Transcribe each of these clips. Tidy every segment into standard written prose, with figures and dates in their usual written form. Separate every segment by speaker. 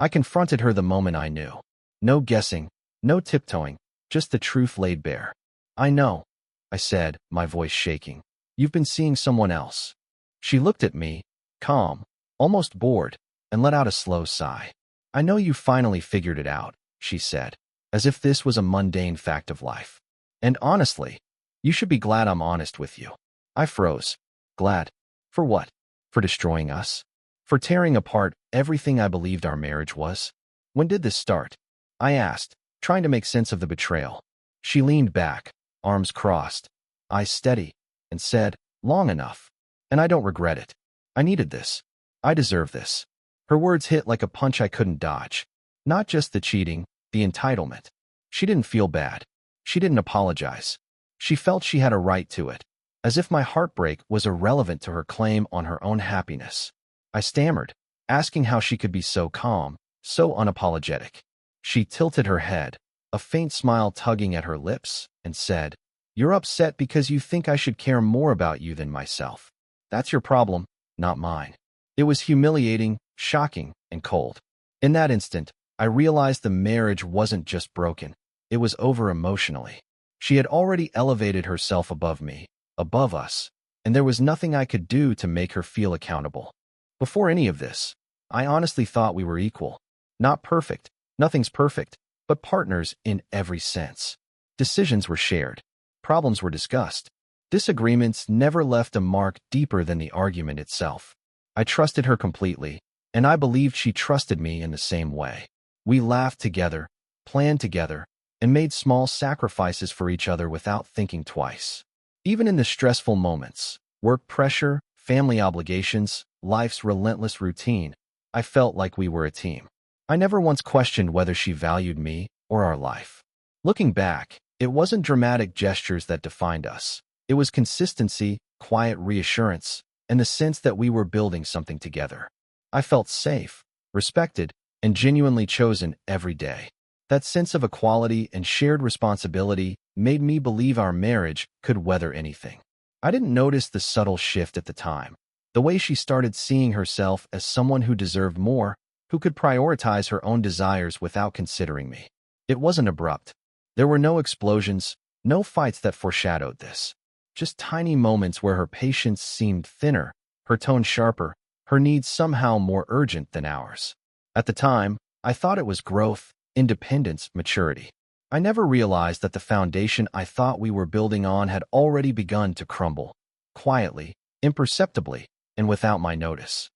Speaker 1: I confronted her the moment I knew. No guessing, no tiptoeing, just the truth laid bare. I know, I said, my voice shaking. You've been seeing someone else. She looked at me, calm, almost bored, and let out a slow sigh. I know you finally figured it out, she said, as if this was a mundane fact of life. And honestly, you should be glad I'm honest with you. I froze. Glad? For what? For destroying us? For tearing apart everything I believed our marriage was? When did this start? I asked, trying to make sense of the betrayal. She leaned back, arms crossed, eyes steady, and said, long enough. And I don't regret it. I needed this. I deserve this. Her words hit like a punch I couldn't dodge. Not just the cheating, the entitlement. She didn't feel bad. She didn't apologize. She felt she had a right to it, as if my heartbreak was irrelevant to her claim on her own happiness. I stammered, asking how she could be so calm, so unapologetic. She tilted her head, a faint smile tugging at her lips, and said, "You're upset because you think I should care more about you than myself. That's your problem, not mine." It was humiliating, shocking, and cold. In that instant, I realized the marriage wasn't just broken. It was over emotionally. She had already elevated herself above me, above us, and there was nothing I could do to make her feel accountable. Before any of this, I honestly thought we were equal. Not perfect, nothing's perfect, but partners in every sense. Decisions were shared. Problems were discussed. Disagreements never left a mark deeper than the argument itself. I trusted her completely, and I believed she trusted me in the same way. We laughed together, planned together, and made small sacrifices for each other without thinking twice. Even in the stressful moments, work pressure, family obligations, life's relentless routine, I felt like we were a team. I never once questioned whether she valued me or our life. Looking back, it wasn't dramatic gestures that defined us. It was consistency, quiet reassurance, and the sense that we were building something together. I felt safe, respected, and genuinely chosen every day. That sense of equality and shared responsibility made me believe our marriage could weather anything. I didn't notice the subtle shift at the time, the way she started seeing herself as someone who deserved more, who could prioritize her own desires without considering me. It wasn't abrupt. There were no explosions, no fights that foreshadowed this. Just tiny moments where her patience seemed thinner, her tone sharper, her needs somehow more urgent than ours. At the time, I thought it was growth, independence, maturity. I never realized that the foundation I thought we were building on had already begun to crumble, quietly, imperceptibly, and without my notice.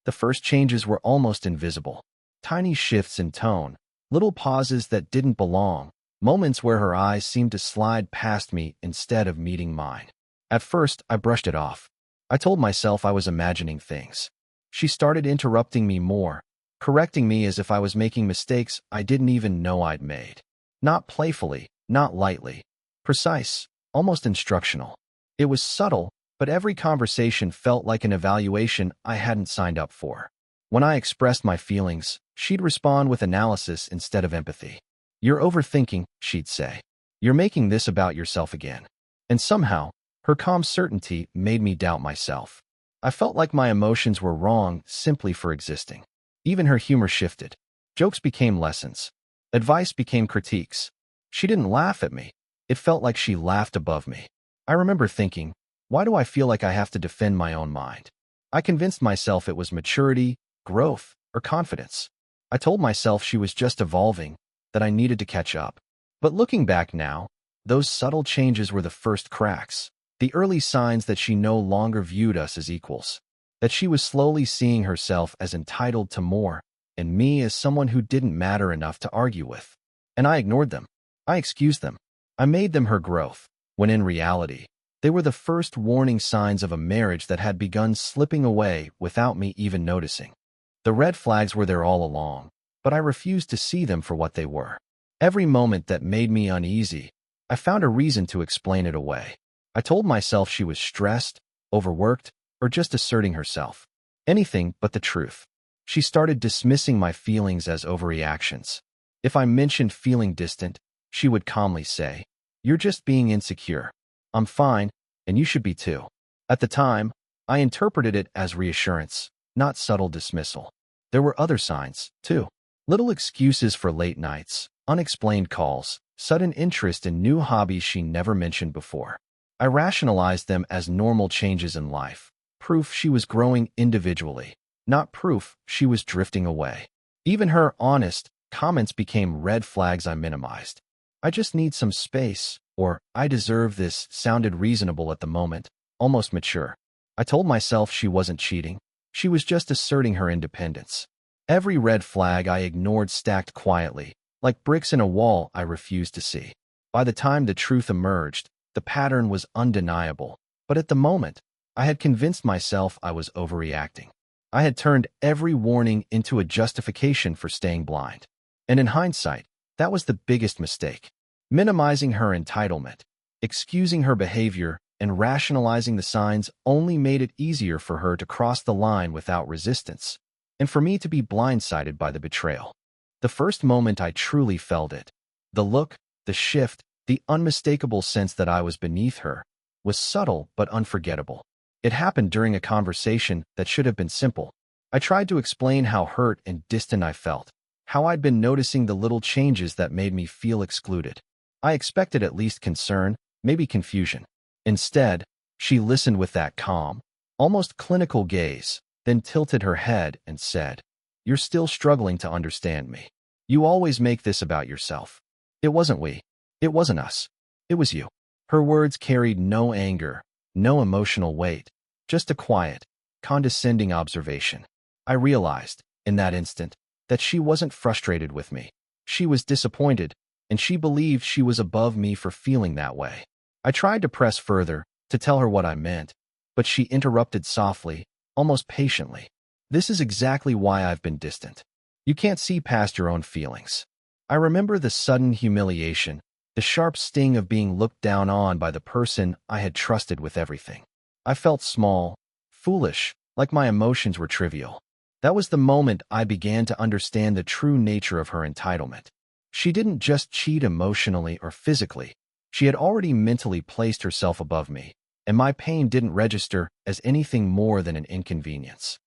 Speaker 1: The first changes were almost invisible. Tiny shifts in tone, little pauses that didn't belong, moments where her eyes seemed to slide past me instead of meeting mine. At first, I brushed it off. I told myself I was imagining things. She started interrupting me more, correcting me as if I was making mistakes I didn't even know I'd made. Not playfully, not lightly. Precise, almost instructional. It was subtle, but every conversation felt like an evaluation I hadn't signed up for. When I expressed my feelings, she'd respond with analysis instead of empathy. "You're overthinking," she'd say. "You're making this about yourself again." And somehow, her calm certainty made me doubt myself. I felt like my emotions were wrong simply for existing. Even her humor shifted. Jokes became lessons. Advice became critiques. She didn't laugh at me. It felt like she laughed above me. I remember thinking, why do I feel like I have to defend my own mind? I convinced myself it was maturity, growth, or confidence. I told myself she was just evolving, that I needed to catch up. But looking back now, those subtle changes were the first cracks, the early signs that she no longer viewed us as equals, that she was slowly seeing herself as entitled to more, and me as someone who didn't matter enough to argue with. And I ignored them. I excused them. I made them her growth, when in reality, they were the first warning signs of a marriage that had begun slipping away without me even noticing. The red flags were there all along, but I refused to see them for what they were. Every moment that made me uneasy, I found a reason to explain it away. I told myself she was stressed, overworked, or just asserting herself. Anything but the truth. She started dismissing my feelings as overreactions. If I mentioned feeling distant, she would calmly say, "You're just being insecure. I'm fine, and you should be too." At the time, I interpreted it as reassurance, not subtle dismissal. There were other signs, too. Little excuses for late nights, unexplained calls, sudden interest in new hobbies she never mentioned before. I rationalized them as normal changes in life, proof she was growing individually, not proof she was drifting away. Even her honest comments became red flags I minimized. I just need some space, or I deserve this sounded reasonable at the moment, almost mature. I told myself she wasn't cheating. She was just asserting her independence. Every red flag I ignored stacked quietly, like bricks in a wall I refused to see. By the time the truth emerged, the pattern was undeniable, but at the moment, I had convinced myself I was overreacting. I had turned every warning into a justification for staying blind. And in hindsight, that was the biggest mistake. Minimizing her entitlement, excusing her behavior, and rationalizing the signs only made it easier for her to cross the line without resistance, and for me to be blindsided by the betrayal. The first moment I truly felt it, the look, the shift, the unmistakable sense that I was beneath her, was subtle but unforgettable. It happened during a conversation that should have been simple. I tried to explain how hurt and distant I felt, how I'd been noticing the little changes that made me feel excluded. I expected at least concern, maybe confusion. Instead, she listened with that calm, almost clinical gaze, then tilted her head and said, "You're still struggling to understand me. You always make this about yourself. It wasn't we. It wasn't us. It was you." Her words carried no anger, no emotional weight, just a quiet, condescending observation. I realized, in that instant, that she wasn't frustrated with me. She was disappointed, and she believed she was above me for feeling that way. I tried to press further, to tell her what I meant, but she interrupted softly, almost patiently. "This is exactly why I've been distant. You can't see past your own feelings." I remember the sudden humiliation, the sharp sting of being looked down on by the person I had trusted with everything. I felt small, foolish, like my emotions were trivial. That was the moment I began to understand the true nature of her entitlement. She didn't just cheat emotionally or physically. She had already mentally placed herself above me, and my pain didn't register as anything more than an inconvenience.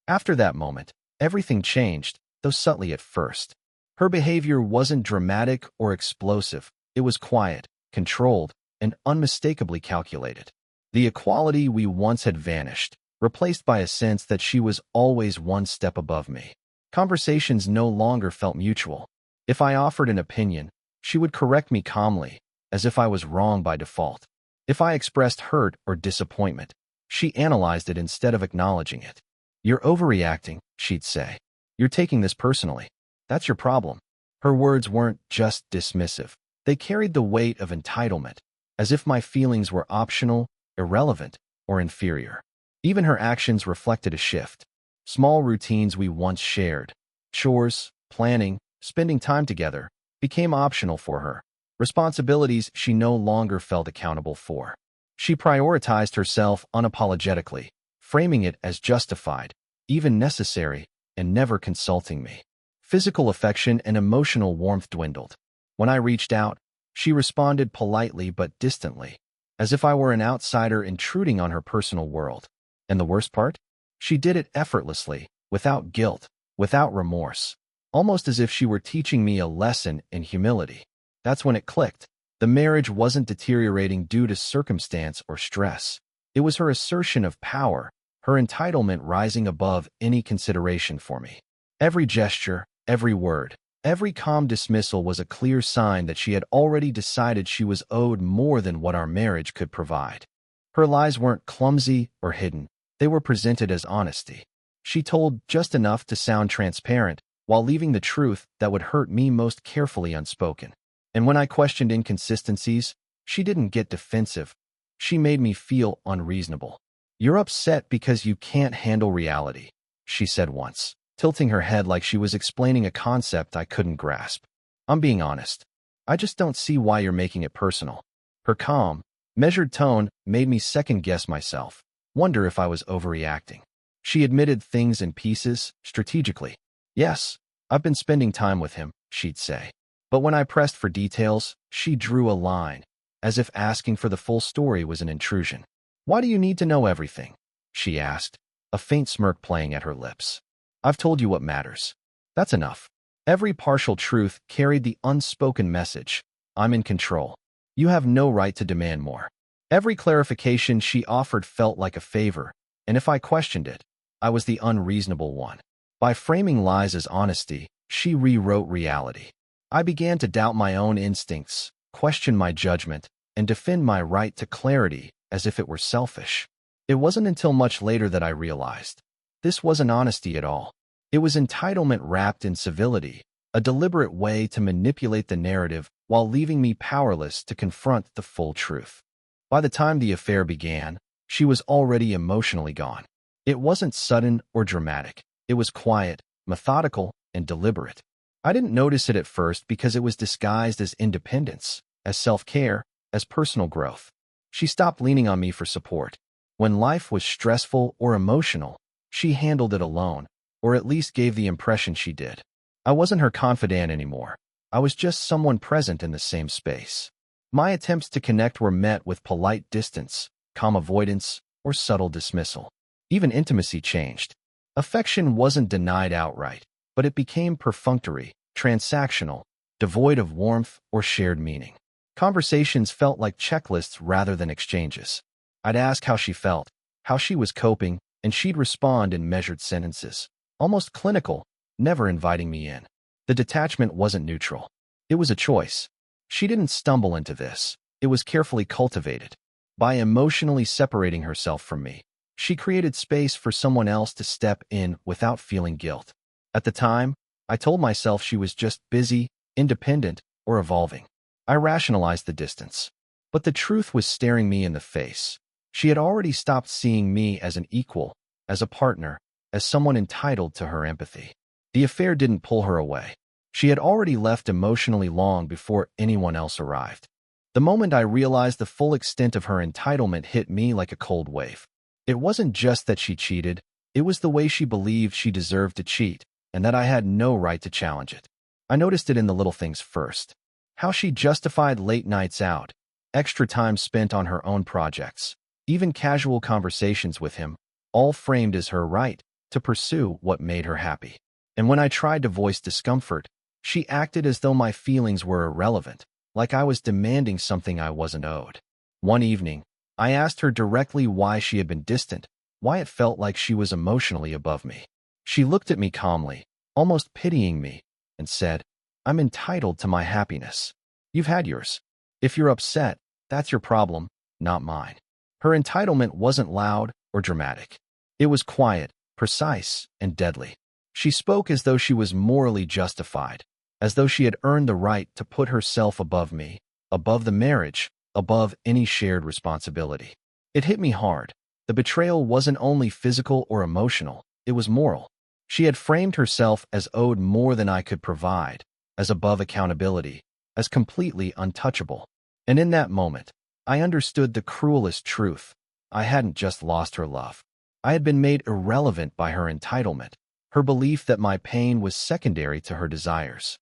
Speaker 1: After that moment, everything changed, though subtly at first. Her behavior wasn't dramatic or explosive. It was quiet, controlled, and unmistakably calculated. The equality we once had vanished, replaced by a sense that she was always one step above me. Conversations no longer felt mutual. If I offered an opinion, she would correct me calmly, as if I was wrong by default. If I expressed hurt or disappointment, she analyzed it instead of acknowledging it. "You're overreacting," she'd say. "You're taking this personally. That's your problem." Her words weren't just dismissive. They carried the weight of entitlement, as if my feelings were optional, irrelevant, or inferior. Even her actions reflected a shift. Small routines we once shared, chores, planning, spending time together, became optional for her. Responsibilities she no longer felt accountable for. She prioritized herself unapologetically, framing it as justified, even necessary, and never consulting me. Physical affection and emotional warmth dwindled. When I reached out, she responded politely but distantly, as if I were an outsider intruding on her personal world. And the worst part? She did it effortlessly, without guilt, without remorse, almost as if she were teaching me a lesson in humility. That's when it clicked. The marriage wasn't deteriorating due to circumstance or stress. It was her assertion of power, her entitlement rising above any consideration for me. Every gesture, every word, every calm dismissal was a clear sign that she had already decided she was owed more than what our marriage could provide. Her lies weren't clumsy or hidden. They were presented as honesty. She told just enough to sound transparent, while leaving the truth that would hurt me most carefully unspoken. And when I questioned inconsistencies, she didn't get defensive. She made me feel unreasonable. "You're upset because you can't handle reality," she said once, tilting her head like she was explaining a concept I couldn't grasp. "I'm being honest. I just don't see why you're making it personal." Her calm, measured tone made me second-guess myself, wonder if I was overreacting. She admitted things in pieces, strategically. "Yes, I've been spending time with him," she'd say. But when I pressed for details, she drew a line, as if asking for the full story was an intrusion. "Why do you need to know everything?" she asked, a faint smirk playing at her lips. "I've told you what matters. That's enough." Every partial truth carried the unspoken message, I'm in control. You have no right to demand more. Every clarification she offered felt like a favor, and if I questioned it, I was the unreasonable one. By framing lies as honesty, she rewrote reality. I began to doubt my own instincts, question my judgment, and defend my right to clarity as if it were selfish. It wasn't until much later that I realized this wasn't honesty at all. It was entitlement wrapped in civility, a deliberate way to manipulate the narrative while leaving me powerless to confront the full truth. By the time the affair began, she was already emotionally gone. It wasn't sudden or dramatic. It was quiet, methodical, and deliberate. I didn't notice it at first because it was disguised as independence, as self-care, as personal growth. She stopped leaning on me for support. When life was stressful or emotional, she handled it alone, or at least gave the impression she did. I wasn't her confidant anymore. I was just someone present in the same space. My attempts to connect were met with polite distance, calm avoidance, or subtle dismissal. Even intimacy changed. Affection wasn't denied outright, but it became perfunctory, transactional, devoid of warmth or shared meaning. Conversations felt like checklists rather than exchanges. I'd ask how she felt, how she was coping, and she'd respond in measured sentences, almost clinical, never inviting me in. The detachment wasn't neutral. It was a choice. She didn't stumble into this. It was carefully cultivated. By emotionally separating herself from me, she created space for someone else to step in without feeling guilt. At the time, I told myself she was just busy, independent, or evolving. I rationalized the distance. But the truth was staring me in the face. She had already stopped seeing me as an equal, as a partner, as someone entitled to her empathy. The affair didn't pull her away. She had already left emotionally long before anyone else arrived. The moment I realized the full extent of her entitlement hit me like a cold wave. It wasn't just that she cheated, it was the way she believed she deserved to cheat, and that I had no right to challenge it. I noticed it in the little things first. How she justified late nights out, extra time spent on her own projects, even casual conversations with him, all framed as her right to pursue what made her happy. And when I tried to voice discomfort, she acted as though my feelings were irrelevant, like I was demanding something I wasn't owed. One evening, I asked her directly why she had been distant, why it felt like she was emotionally above me. She looked at me calmly, almost pitying me, and said, I'm entitled to my happiness. You've had yours. If you're upset, that's your problem, not mine. Her entitlement wasn't loud or dramatic. It was quiet, precise, and deadly. She spoke as though she was morally justified, as though she had earned the right to put herself above me, above the marriage, above any shared responsibility. It hit me hard. The betrayal wasn't only physical or emotional, it was moral. She had framed herself as owed more than I could provide, as above accountability, as completely untouchable. And in that moment, I understood the cruelest truth. I hadn't just lost her love. I had been made irrelevant by her entitlement, her belief that my pain was secondary to her desires.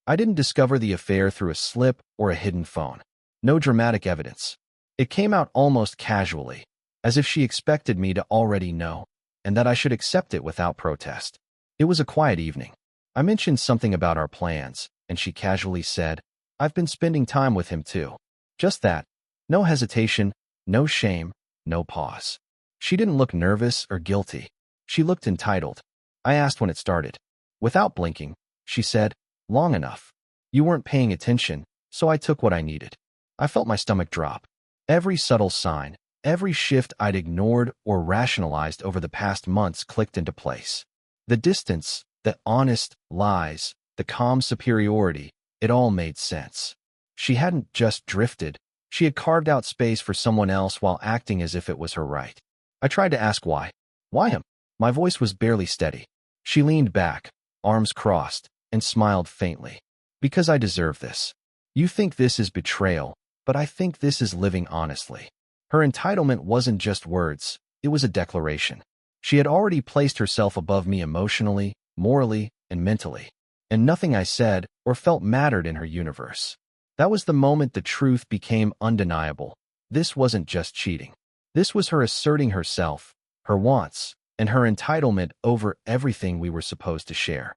Speaker 1: I didn't discover the affair through a slip or a hidden phone. No dramatic evidence. It came out almost casually, as if she expected me to already know, and that I should accept it without protest. It was a quiet evening. I mentioned something about our plans, and she casually said, I've been spending time with him too. Just that. No hesitation, no shame, no pause. She didn't look nervous or guilty. She looked entitled. I asked when it started. Without blinking, she said, long enough. You weren't paying attention, so I took what I needed. I felt my stomach drop. Every subtle sign, every shift I'd ignored or rationalized over the past months clicked into place. The distance, the honest lies, the calm superiority, it all made sense. She hadn't just drifted. She had carved out space for someone else while acting as if it was her right. I tried to ask why. Why him? My voice was barely steady. She leaned back, arms crossed, and smiled faintly. Because I deserve this. You think this is betrayal, but I think this is living honestly. Her entitlement wasn't just words, it was a declaration. She had already placed herself above me emotionally, morally, and mentally. And nothing I said or felt mattered in her universe. That was the moment the truth became undeniable. This wasn't just cheating. This was her asserting herself, her wants, and her entitlement over everything we were supposed to share.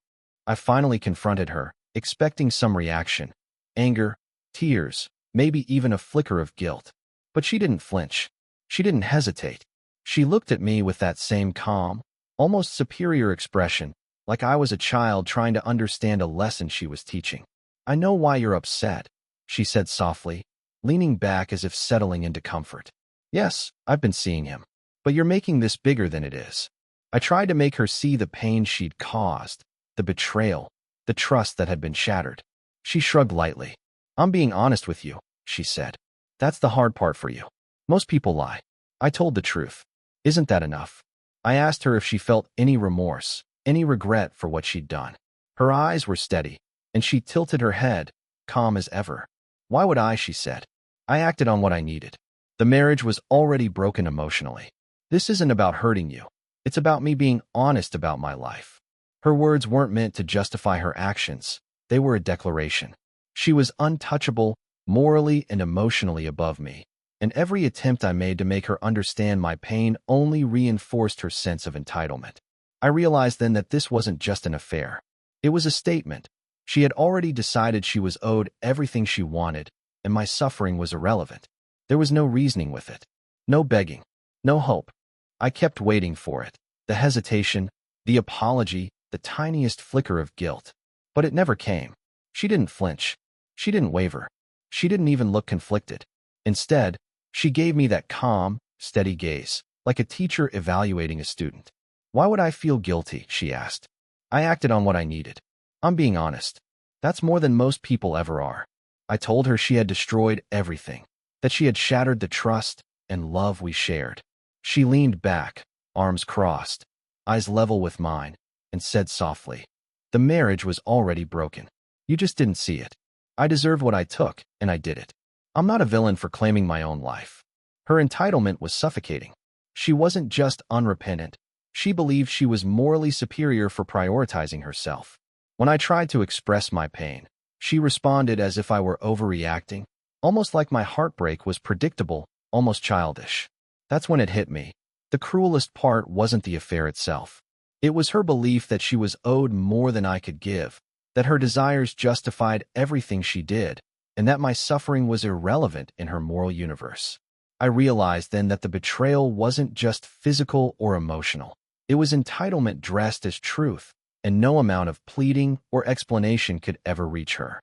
Speaker 1: I finally confronted her, expecting some reaction. Anger, tears, maybe even a flicker of guilt. But she didn't flinch. She didn't hesitate. She looked at me with that same calm, almost superior expression, like I was a child trying to understand a lesson she was teaching. "I know why you're upset," she said softly, leaning back as if settling into comfort. "Yes, I've been seeing him. But you're making this bigger than it is." I tried to make her see the pain she'd caused, the betrayal, the trust that had been shattered. She shrugged lightly. "I'm being honest with you," she said. "That's the hard part for you. Most people lie." I told the truth. "Isn't that enough?" I asked her if she felt any remorse, any regret for what she'd done. Her eyes were steady, and she tilted her head, calm as ever. "Why would I?" she said. "I acted on what I needed. The marriage was already broken emotionally. This isn't about hurting you. It's about me being honest about my life." Her words weren't meant to justify her actions. They were a declaration. She was untouchable, morally and emotionally above me, and every attempt I made to make her understand my pain only reinforced her sense of entitlement. I realized then that this wasn't just an affair. It was a statement. She had already decided she was owed everything she wanted, and my suffering was irrelevant. There was no reasoning with it. No begging. No hope. I kept waiting for it. The hesitation, the apology, the tiniest flicker of guilt. But it never came. She didn't flinch. She didn't waver. She didn't even look conflicted. Instead, she gave me that calm, steady gaze, like a teacher evaluating a student. "Why would I feel guilty?" she asked. "I acted on what I needed. I'm being honest. That's more than most people ever are." I told her she had destroyed everything, that she had shattered the trust and love we shared. She leaned back, arms crossed, eyes level with mine, and said softly, "The marriage was already broken. You just didn't see it. I deserved what I took, and I did it. I'm not a villain for claiming my own life." Her entitlement was suffocating. She wasn't just unrepentant. She believed she was morally superior for prioritizing herself. When I tried to express my pain, she responded as if I were overreacting, almost like my heartbreak was predictable, almost childish. That's when it hit me. The cruelest part wasn't the affair itself. It was her belief that she was owed more than I could give, that her desires justified everything she did, and that my suffering was irrelevant in her moral universe. I realized then that the betrayal wasn't just physical or emotional. It was entitlement dressed as truth, and no amount of pleading or explanation could ever reach her.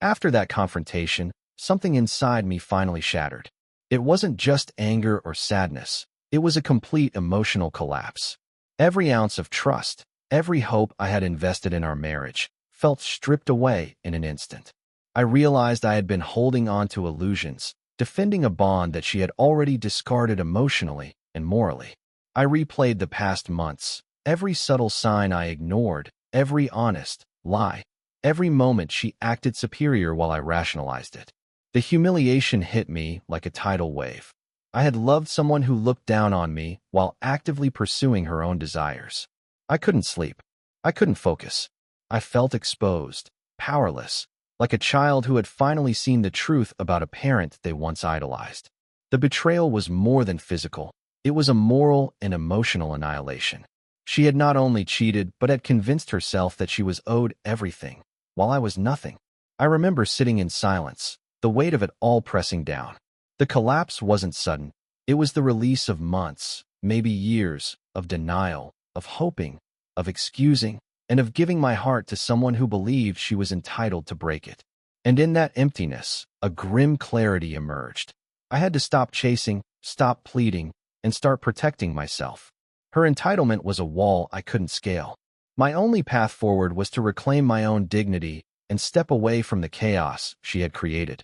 Speaker 1: After that confrontation, something inside me finally shattered. It wasn't just anger or sadness. It was a complete emotional collapse. Every ounce of trust, every hope I had invested in our marriage, felt stripped away in an instant. I realized I had been holding on to illusions, defending a bond that she had already discarded emotionally and morally. I replayed the past months, every subtle sign I ignored, every honest lie, every moment she acted superior while I rationalized it. The humiliation hit me like a tidal wave. I had loved someone who looked down on me while actively pursuing her own desires. I couldn't sleep. I couldn't focus. I felt exposed, powerless, like a child who had finally seen the truth about a parent they once idolized. The betrayal was more than physical. It was a moral and emotional annihilation. She had not only cheated, but had convinced herself that she was owed everything, while I was nothing. I remember sitting in silence, the weight of it all pressing down. The collapse wasn't sudden. It was the release of months, maybe years, of denial, of hoping, of excusing, and of giving my heart to someone who believed she was entitled to break it. And in that emptiness, a grim clarity emerged. I had to stop chasing, stop pleading, and start protecting myself. Her entitlement was a wall I couldn't scale. My only path forward was to reclaim my own dignity and step away from the chaos she had created.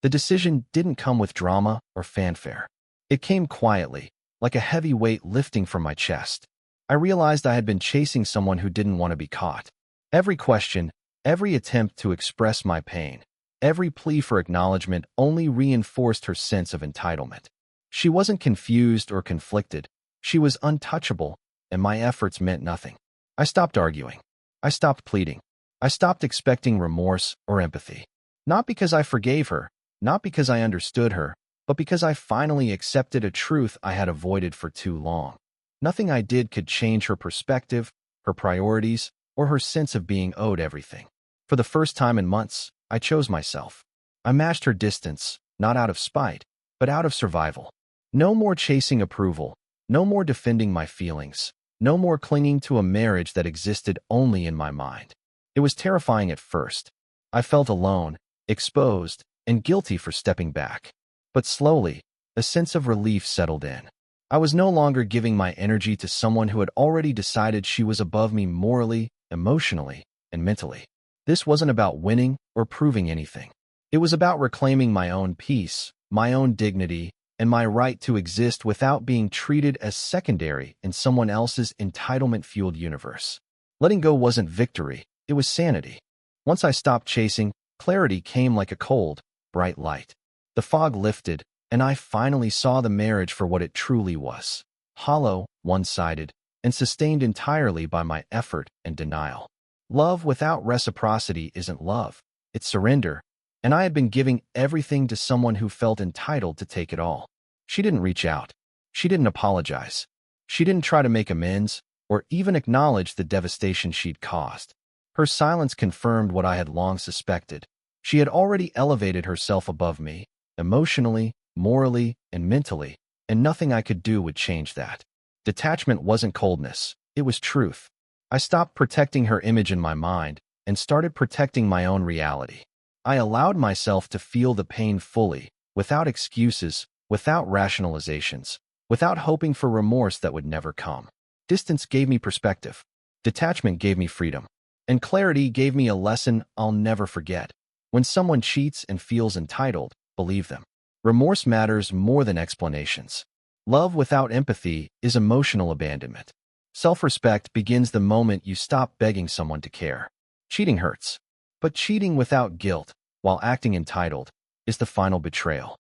Speaker 1: The decision didn't come with drama or fanfare. It came quietly, like a heavy weight lifting from my chest. I realized I had been chasing someone who didn't want to be caught. Every question, every attempt to express my pain, every plea for acknowledgement only reinforced her sense of entitlement. She wasn't confused or conflicted. She was untouchable, and my efforts meant nothing. I stopped arguing. I stopped pleading. I stopped expecting remorse or empathy. Not because I forgave her, not because I understood her, but because I finally accepted a truth I had avoided for too long. Nothing I did could change her perspective, her priorities, or her sense of being owed everything. For the first time in months, I chose myself. I matched her distance, not out of spite, but out of survival. No more chasing approval, no more defending my feelings, no more clinging to a marriage that existed only in my mind. It was terrifying at first. I felt alone, exposed, and guilty for stepping back. But slowly, a sense of relief settled in. I was no longer giving my energy to someone who had already decided she was above me morally, emotionally, and mentally. This wasn't about winning or proving anything. It was about reclaiming my own peace, my own dignity, and my right to exist without being treated as secondary in someone else's entitlement-fueled universe. Letting go wasn't victory, it was sanity. Once I stopped chasing, clarity came like a cold, bright light. The fog lifted, and I finally saw the marriage for what it truly was: hollow, one-sided, and sustained entirely by my effort and denial. Love without reciprocity isn't love, it's surrender, and I had been giving everything to someone who felt entitled to take it all. She didn't reach out. She didn't apologize. She didn't try to make amends, or even acknowledge the devastation she'd caused. Her silence confirmed what I had long suspected. She had already elevated herself above me, emotionally, morally, and mentally, and nothing I could do would change that. Detachment wasn't coldness, it was truth. I stopped protecting her image in my mind and started protecting my own reality. I allowed myself to feel the pain fully, without excuses, without rationalizations, without hoping for remorse that would never come. Distance gave me perspective. Detachment gave me freedom. And clarity gave me a lesson I'll never forget. When someone cheats and feels entitled, believe them. Remorse matters more than explanations. Love without empathy is emotional abandonment. Self-respect begins the moment you stop begging someone to care. Cheating hurts. But cheating without guilt, while acting entitled, is the final betrayal.